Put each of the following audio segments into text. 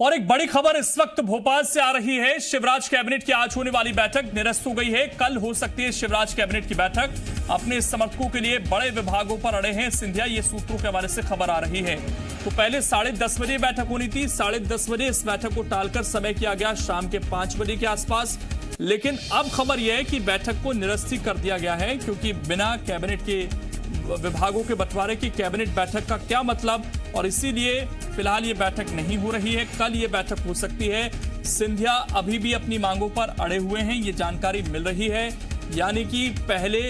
और एक बड़ी खबर इस वक्त भोपाल से आ रही है। शिवराज कैबिनेट की आज होने वाली बैठक निरस्त हो गई है। कल हो सकती है शिवराज कैबिनेट की बैठक। अपने समर्थकों के लिए बड़े विभागों पर अड़े हैं सिंधिया, ये सूत्रों के हवाले से खबर आ रही है। तो पहले 10:30 बजे बैठक होनी थी, 10:30 बजे इस बैठक को टालकर समय किया गया शाम के 5 बजे के आसपास। लेकिन अब खबर यह है कि बैठक को निरस्त कर दिया गया है, क्योंकि बिना कैबिनेट के विभागों के बंटवारे की कैबिनेट बैठक का क्या मतलब, और इसीलिए फिलहाल ये बैठक नहीं हो रही है। कल ये बैठक हो सकती है। सिंधिया अभी भी अपनी मांगों पर अड़े हुए हैं, ये जानकारी मिल रही है। यानी कि पहले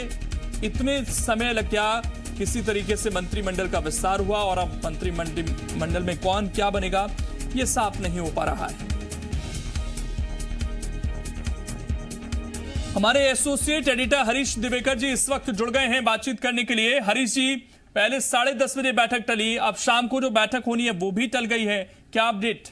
इतने समय लग गया, किसी तरीके से मंत्रिमंडल का विस्तार हुआ, और अब मंत्रिमंडल में कौन क्या बनेगा ये साफ नहीं हो पा रहा है। हमारे एसोसिएट एडिटर हरीश दिवेकर जी इस वक्त जुड़ गए हैं बातचीत करने के लिए। हरीश जी, पहले 10:30 बजे बैठक टली, अब शाम को जो बैठक होनी है वो भी टल गई है, क्या अपडेट?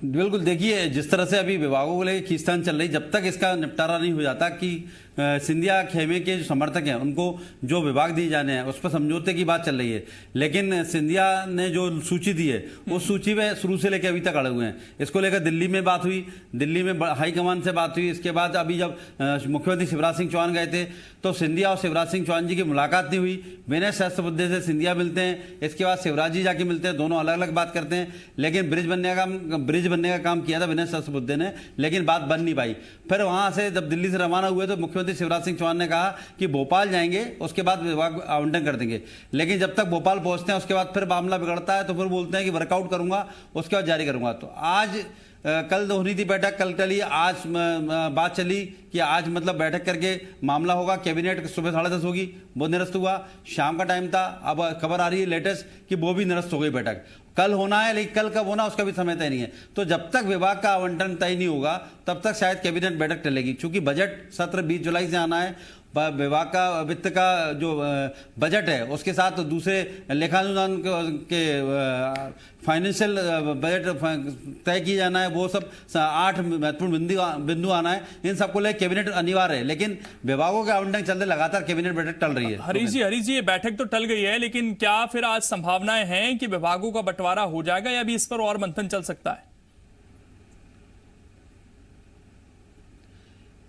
बिल्कुल, देखिए जिस तरह से अभी विभागों को लेकर खींचतान चल रही, जब तक इसका निपटारा नहीं हो जाता कि सिंधिया खेमे के जो समर्थक हैं उनको जो विभाग दिए जाने हैं उस पर समझौते की बात चल रही है। लेकिन सिंधिया ने जो सूची दी है उस सूची में शुरू से लेकर अभी तक अड़े हुए हैं। इसको लेकर दिल्ली में बात हुई, दिल्ली में हाईकमान से बात हुई। इसके बाद अभी जब मुख्यमंत्री शिवराज सिंह चौहान गए थे तो सिंधिया और शिवराज सिंह चौहान जी की मुलाकात नहीं हुई। विनय सहस्त्रबुद्धे से सिंधिया मिलते हैं, इसके बाद शिवराज जी जाके मिलते हैं, दोनों अलग अलग बात करते हैं। लेकिन ब्रिज बनने का काम किया था विनय सहस्त्रबुद्धे ने, लेकिन बात बन नहीं पाई। फिर वहां से जब दिल्ली से रवाना हुए तो मुख्यमंत्री शिवराज सिंह चौहान ने कहा कि भोपाल जाएंगे, उसके बाद विभाग आवंटन कर देंगे। लेकिन जब तक भोपाल पहुंचते हैं उसके बाद फिर मामला बिगड़ता है, तो फिर बोलते हैं कि वर्कआउट करूंगा, उसके बाद जारी करूंगा। तो आज कल होनी थी बैठक, कल टली। आज बात चली कि आज मतलब बैठक करके मामला होगा, कैबिनेट सुबह 10:30 होगी, वो निरस्त हुआ। शाम का टाइम था, अब खबर आ रही है लेटेस्ट कि वो भी निरस्त हो गई बैठक। कल होना है, लेकिन कल कब होना उसका भी समय तय नहीं है। तो जब तक विभाग का आवंटन तय नहीं होगा तब तक शायद कैबिनेट बैठक टलेगी, क्योंकि बजट सत्र 20 जुलाई से आना है। विभाग का वित्त का जो बजट है उसके साथ दूसरे लेखानुदान के फाइनेंशियल बजट तय किया जाना है, वो सब 8 महत्वपूर्ण बिंदु आना है। इन सबको लेकर कैबिनेट अनिवार्य है, लेकिन विभागों के आवंटन चलते लगातार कैबिनेट बैठक टल रही है। हरीश जी ये बैठक तो टल गई है, लेकिन क्या फिर आज संभावनाएं हैं कि विभागों का बंटवारा हो जाएगा, या भी इस पर और मंथन चल सकता है?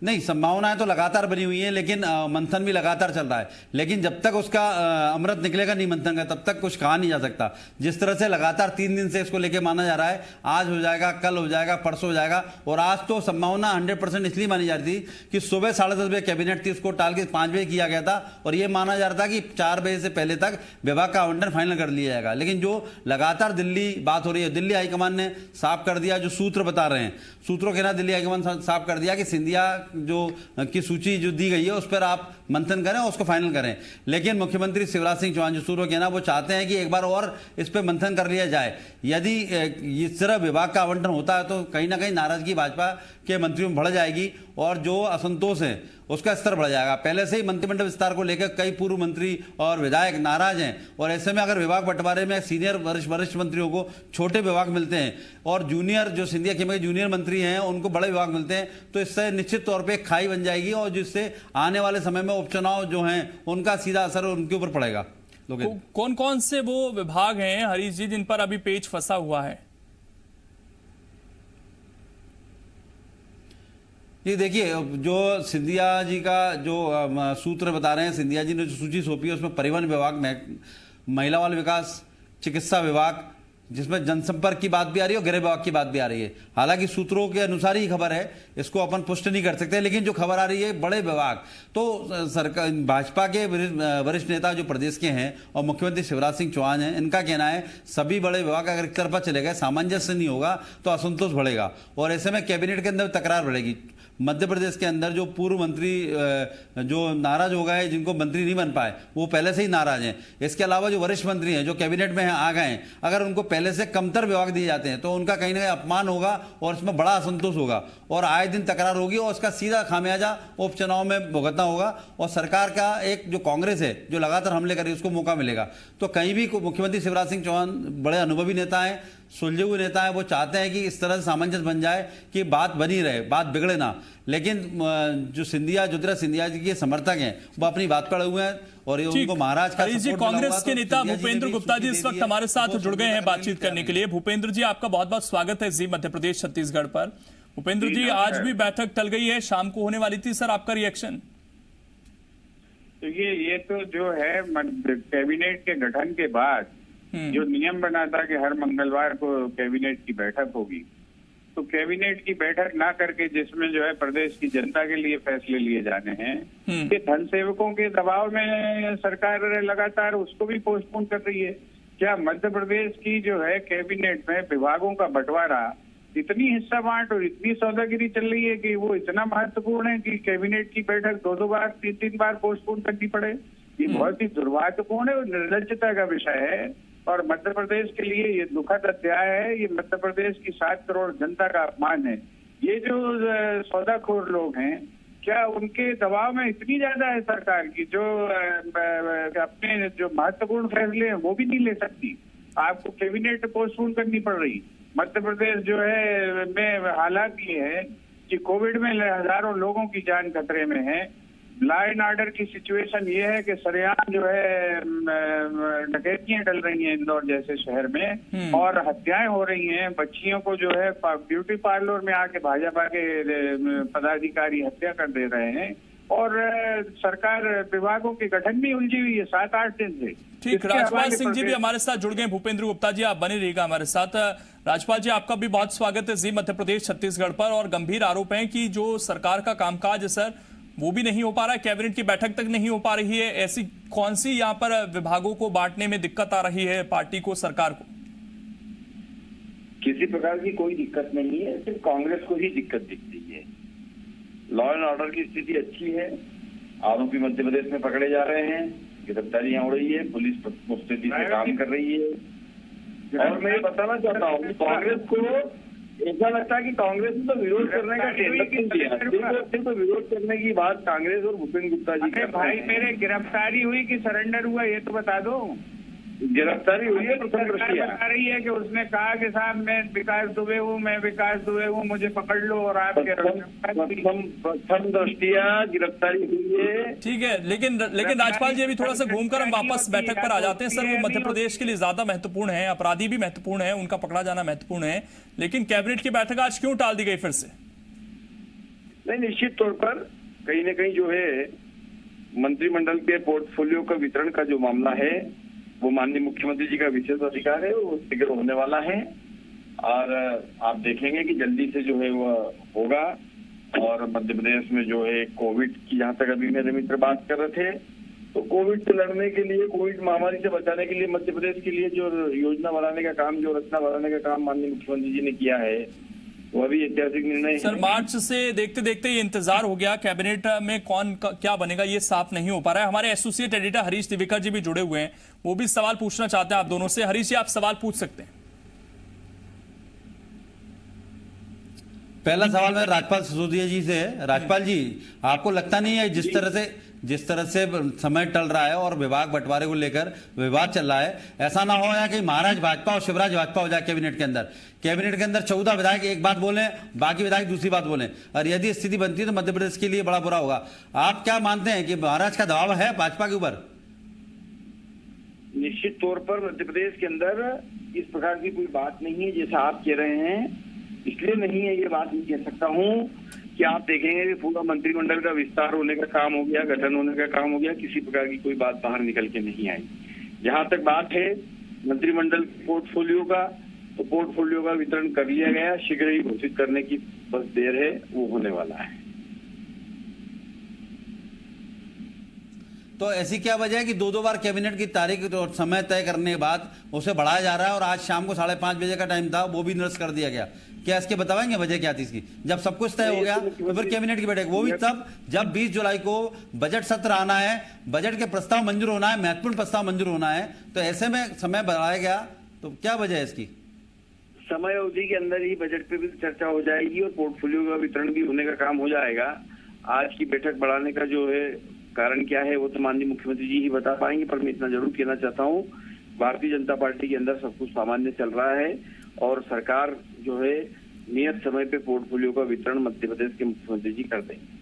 नहीं, संभावनाएं तो लगातार बनी हुई है, लेकिन मंथन भी लगातार चल रहा है। लेकिन जब तक उसका अमृत निकलेगा नहीं मंथन का, तब तक कुछ कहा नहीं जा सकता। जिस तरह से लगातार 3 दिन से इसको लेके माना जा रहा है, आज हो जाएगा, कल हो जाएगा, परसों हो जाएगा। और आज तो संभावना 100% इसलिए मानी जा रही थी कि सुबह 10:30 बजे कैबिनेट थी, उसको टाल के 5 बजे किया गया था, और यह माना जा रहा था कि 4 बजे से पहले तक विभाग का आवंटन फाइनल कर लिया जाएगा। लेकिन जो लगातार दिल्ली बात हो रही है, दिल्ली हाईकमान ने साफ कर दिया, जो सूत्र बता रहे हैं, सूत्रों के ना दिल्ली हाईकमान साफ कर दिया कि सिंधिया जो की सूची जो दी गई है उस पर आप मंथन करें और उसको फाइनल करें। लेकिन मुख्यमंत्री शिवराज सिंह चौहान जो सूत्रों के ना वो चाहते हैं कि एक बार और इस पर मंथन कर लिया जाए। यदि इस तरह विभाग का आवंटन होता है तो कहीं ना कहीं नाराजगी भाजपा के मंत्रियों में बढ़ जाएगी, और जो असंतोष है उसका स्तर बढ़ जाएगा। पहले से ही मंत्रिमंडल विस्तार को लेकर कई पूर्व मंत्री और विधायक नाराज हैं, और ऐसे में अगर विभाग बंटवारे में सीनियर वरिष्ठ मंत्रियों को छोटे विभाग मिलते हैं और जूनियर जो सिंधिया खेमे के जूनियर मंत्री हैं उनको बड़े विभाग मिलते हैं, तो इससे निश्चित तौर पर खाई बन जाएगी, और जिससे आने वाले समय में उपचुनाव जो हैं उनका सीधा असर उनके ऊपर पड़ेगा। कौन कौन से वो विभाग हैं हरीश जी जिन पर अभी पेच फंसा हुआ है? ये देखिए, जो सिंधिया जी का जो सूत्र बता रहे हैं, सिंधिया जी ने जो सूची सौंपी है उसमें परिवहन विभाग, महिला बाल विकास, चिकित्सा विभाग, जिसमें जनसंपर्क की बात भी आ रही है और गृह विभाग की बात भी आ रही है। हालांकि सूत्रों के अनुसार ही खबर है, इसको अपन पुष्ट नहीं कर सकते, लेकिन जो खबर आ रही है बड़े विभाग, तो सरकार भाजपा के वरिष्ठ नेता जो प्रदेश के हैं और मुख्यमंत्री शिवराज सिंह चौहान हैं, इनका कहना है सभी बड़े विभाग अगर एक तरफा चले गए, सामंजस्य नहीं होगा तो असंतोष बढ़ेगा, और ऐसे में कैबिनेट के अंदर तकरार बढ़ेगी। मध्य प्रदेश के अंदर जो पूर्व मंत्री जो नाराज हो गए, जिनको मंत्री नहीं बन पाए, वो पहले से ही नाराज हैं। इसके अलावा जो वरिष्ठ मंत्री हैं जो कैबिनेट में आ गए हैं, अगर उनको पहले से कमतर विभाग दिए जाते हैं तो उनका कहीं ना कहीं अपमान होगा और इसमें बड़ा असंतोष होगा, और आए दिन तकरार होगी, और उसका सीधा खामियाजा उपचुनाव में भुगतना होगा, और सरकार का एक जो कांग्रेस है जो लगातार हमले कर रही है उसको मौका मिलेगा। तो कहीं भी मुख्यमंत्री शिवराज सिंह चौहान बड़े अनुभवी नेता हैं, सुलझे हुए नेता है, वो चाहते हैं कि इस तरह से सामंजस्य बन जाए कि बात बनी रहे, बात बिगड़े ना। लेकिन जो ज्योतिरादित्य सिंधिया जी के समर्थक हैं वो अपनी बात पर अड़े हुए हैं और ये उनको महाराज का जी, कांग्रेस के नेता भूपेंद्र गुप्ता जी इस वक्त हमारे साथ जुड़ गए हैं बातचीत करने के लिए। भूपेंद्र जी, आपका बहुत बहुत स्वागत है जी मध्य प्रदेश छत्तीसगढ़ पर। भूपेंद्र जी, आज भी बैठक टल गई है, शाम को होने वाली थी, सर आपका रिएक्शन? तो ये तो जो है कैबिनेट के गठन के बाद जो नियम बना था कि हर मंगलवार को कैबिनेट की बैठक होगी, तो कैबिनेट की बैठक ना करके जिसमें जो है प्रदेश की जनता के लिए फैसले लिए जाने हैं, कि धन सेवकों के दबाव में सरकार लगातार उसको भी पोस्टपोन कर रही है। क्या मध्य प्रदेश की जो है कैबिनेट में विभागों का बंटवारा इतनी हिस्सा बांट और इतनी सौदागिरी चल रही है कि वो इतना महत्वपूर्ण है कि कैबिनेट की बैठक 2-2 बार 3-3 बार पोस्टपोन करनी पड़े? ये बहुत ही दुर्भाग्यपूर्ण है और निर्लज्जता का विषय है और मध्य प्रदेश के लिए ये दुखद अध्याय है। ये मध्य प्रदेश की 7 करोड़ जनता का अपमान है। ये जो सौदाखोर लोग हैं, क्या उनके दबाव में इतनी ज्यादा है सरकार की जो अपने जो महत्वपूर्ण फैसले हैं वो भी नहीं ले सकती? आपको कैबिनेट पोस्टपोन करनी पड़ रही। मध्य प्रदेश जो है में हालात ये है कि कोविड में हजारों लोगों की जान खतरे में है। लॉ एंड ऑर्डर की सिचुएशन ये है कि सरेआम जो है डकैतियां डल रही हैं इंदौर जैसे शहर में और हत्याएं हो रही हैं। बच्चियों को जो है ब्यूटी पार्लर में आके भाजपा के पदाधिकारी हत्या कर दे रहे हैं और सरकार विभागों के गठन में उलझी हुई है 7-8 दिन से। ठीक, राजपाल सिंह जी भी हमारे साथ जुड़ गए। भूपेंद्र गुप्ता जी, आप बने रहिएगा हमारे साथ। राजपाल जी, आपका भी बहुत स्वागत है जी मध्य प्रदेश छत्तीसगढ़ पर। और गंभीर आरोप है कि जो सरकार का कामकाज है सर, वो भी नहीं हो पा रहा है, कैबिनेट की बैठक तक नहीं हो पा रही है। ऐसी कौन सी यहाँ पर विभागों को बांटने में दिक्कत आ रही है पार्टी को, सरकार को? किसी प्रकार की कोई दिक्कत नहीं है, सिर्फ कांग्रेस को ही दिक्कत दिख रही है। लॉ एंड ऑर्डर की स्थिति अच्छी है, आरोपी मध्य प्रदेश में पकड़े जा रहे हैं, गिरफ्तारियां हो रही है, पुलिस मुस्तैदी से काम कर रही है। और मैं बताना चाहता हूँ कि कांग्रेस को ऐसा लगता है कि कांग्रेस ने तो विरोध करने का टेंडर दिया, सिर्फ विरोध करने की बात कांग्रेस और भूपेंद्र गुप्ता जी के भाई मेरे गिरफ्तारी हुई कि सरेंडर हुआ ये तो बता दो। गिरफ्तारी हुई है, प्रथम दृष्टिया बता रही है कि उसने कहा कि साहब मैं विकास दुबे हूँ, मैं विकास दुबे हूँ, मुझे पकड़ लो और आपके प्रथम दृष्टिया गिरफ्तारी हुई है। ठीक है, लेकिन राजपाल जी अभी थोड़ा सा घूमकर हम वापस बैठक पर आ जाते हैं सर। वो मध्य प्रदेश के लिए ज्यादा महत्वपूर्ण है, अपराधी भी महत्वपूर्ण है, उनका पकड़ा जाना महत्वपूर्ण है, लेकिन कैबिनेट की बैठक आज क्यों टाल दी गई फिर से? नहीं, निश्चित तौर पर कहीं न कहीं जो है मंत्रिमंडल के पोर्टफोलियो का वितरण का जो मामला है वो माननीय मुख्यमंत्री जी का विशेष अधिकार है, वो शीघ्र होने वाला है और आप देखेंगे कि जल्दी से जो है वो होगा। और मध्य प्रदेश में जो है कोविड की, जहाँ तक अभी मेरे मित्र बात कर रहे थे, तो कोविड से लड़ने के लिए, कोविड महामारी से बचाने के लिए मध्य प्रदेश के लिए जो योजना बनाने का काम, जो रचना बनाने का काम माननीय मुख्यमंत्री जी ने किया है, वो अभी ऐतिहासिक निर्णय सर। मार्च से देखते देखते ये इंतजार हो गया, कैबिनेट में कौन क्या बनेगा ये साफ नहीं हो पा रहा है। हमारे एसोसिएट एडिटर हरीश दिवेकर जी भी जुड़े हुए हैं, वो भी सवाल पूछना चाहते हैं आप दोनों से। हरीश जी, आप सवाल पूछ सकते हैं। पहला सवाल मैं राजपाल सिसोदिया जी से। राजपाल जी, आपको लगता नहीं है जिस तरह से समय टल रहा है और विभाग बंटवारे को लेकर विवाद चल रहा है, ऐसा ना हो या कि महाराज भाजपा और शिवराज भाजपा हो जाए कैबिनेट के अंदर? कैबिनेट के अंदर 14 विधायक एक बात बोलें, बाकी विधायक दूसरी बात बोलें, और यदि स्थिति बनती है तो मध्य प्रदेश के लिए बड़ा बुरा होगा। आप क्या मानते हैं कि महाराज का दबाव है भाजपा के ऊपर? निश्चित तौर पर मध्य प्रदेश के अंदर इस प्रकार की कोई बात नहीं है जैसा आप कह रहे हैं, इसलिए नहीं है ये बात नहीं कह सकता हूँ कि आप देखेंगे कि पूरा मंत्रिमंडल का विस्तार होने का काम हो गया, गठन होने का काम हो गया, किसी प्रकार की कोई बात बाहर निकल के नहीं आई। जहां तक बात है मंत्रिमंडल पोर्टफोलियो का, तो पोर्टफोलियो का वितरण कर लिया गया, शीघ्र ही घोषित करने की बस देर है, वो होने वाला है। तो ऐसी क्या वजह है कि 2-2 बार कैबिनेट की तारीख और समय तय करने के बाद उसे बढ़ाया जा रहा है और आज शाम को 5:30 बजे का टाइम था, वो भी निरस्त कर दिया गया? क्या इसके बताएंगे वजह क्या थी इसकी? जब सब कुछ तय हो गया तो फिर कैबिनेट की बैठक, वो भी तब जब 20 जुलाई को बजट सत्र आना है, बजट के प्रस्ताव मंजूर होना है, महत्वपूर्ण प्रस्ताव मंजूर होना है, तो ऐसे में समय बढ़ाया गया, तो क्या वजह है इसकी? समय अवधि के अंदर ही बजट पे भी चर्चा हो जाएगी और पोर्टफोलियो का वितरण भी होने का काम हो जाएगा। आज की बैठक बढ़ाने का जो है कारण क्या है वो तो माननीय मुख्यमंत्री जी ही बता पाएंगे, पर मैं इतना जरूर कहना चाहता हूँ, भारतीय जनता पार्टी के अंदर सब कुछ सामान्य चल रहा है और सरकार जो है नियत समय पे पोर्टफोलियो का वितरण मध्य प्रदेश के मुख्यमंत्री जी कर देंगे।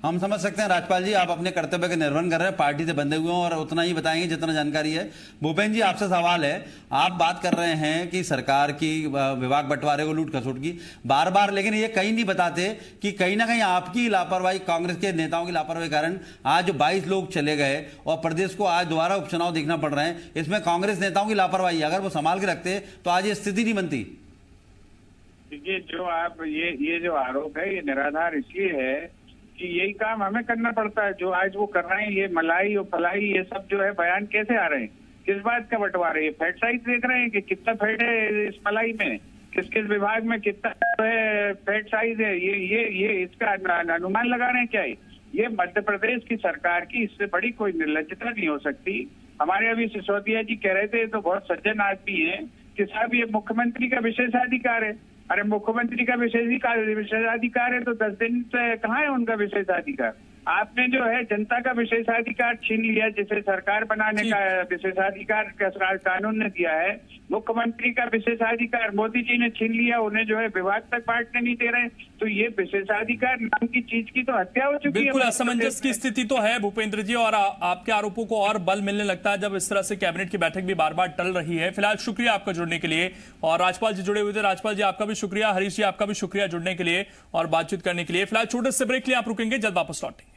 हम समझ सकते हैं राजपाल जी, आप अपने कर्तव्य का निर्वहन कर रहे हैं, पार्टी से बंधे हुए हैं और उतना ही बताएंगे जितना जानकारी है। भूपेंद्र जी, आपसे सवाल है, आप बात कर रहे हैं कि सरकार की विभाग बंटवारे को लूट खसोट की बार बार, लेकिन ये कहीं नहीं बताते कि कहीं ना कहीं आपकी लापरवाही, कांग्रेस के नेताओं की लापरवाही के कारण आज 22 लोग चले गए और प्रदेश को आज दोबारा उपचुनाव देखना पड़ रहे हैं। इसमें कांग्रेस नेताओं की लापरवाही, अगर वो संभाल के रखते तो आज ये स्थिति नहीं बनती। देखिए, जो आप ये जो आरोप है ये निराधार इसलिए है कि यही काम हमें करना पड़ता है। जो आज वो कर रहे हैं, ये मलाई और फलाई, ये सब जो है बयान कैसे आ रहे हैं, किस बात का बंटवारा है? फैट साइज देख रहे हैं कि कितना फैट है इस मलाई में, किस किस विभाग में कितना है फैट साइज है, ये इसका अनुमान लगा रहे हैं क्या? ये मध्य प्रदेश की सरकार की इससे बड़ी कोई निर्लज्जता नहीं हो सकती। हमारे अभी सिसोदिया जी कह रहे थे, तो बहुत सज्जन आदमी है कि साहब ये मुख्यमंत्री का विशेषाधिकार है। अरे मुख्यमंत्री का विशेषाधिकार है तो 10 दिन से कहाँ है उनका विशेषाधिकार? आपने जो है जनता का विशेषाधिकार छीन लिया, जिसे सरकार बनाने का विशेषाधिकार कानून ने दिया है। मुख्यमंत्री का विशेषाधिकार मोदी जी ने छीन लिया, उन्हें जो है विभाग तक बांटने नहीं दे रहे। तो ये विशेषाधिकार नाम की चीज की तो हत्या हो चुकी है। बिल्कुल असमंजस की स्थिति तो है भूपेंद्र जी, और आपके आरोपों को और बल मिलने लगता है जब इस तरह से कैबिनेट की बैठक भी बार बार टल रही है। फिलहाल शुक्रिया आपका जुड़ने के लिए, और राजपाल जी जुड़े हुए थे। राजपाल जी आपका भी शुक्रिया, हरीश जी आपका भी शुक्रिया जुड़ने के लिए और बातचीत करने के लिए। फिलहाल छोटे से ब्रेक के लिए आप रुकेंगे, जल्द वापस लौटेंगे।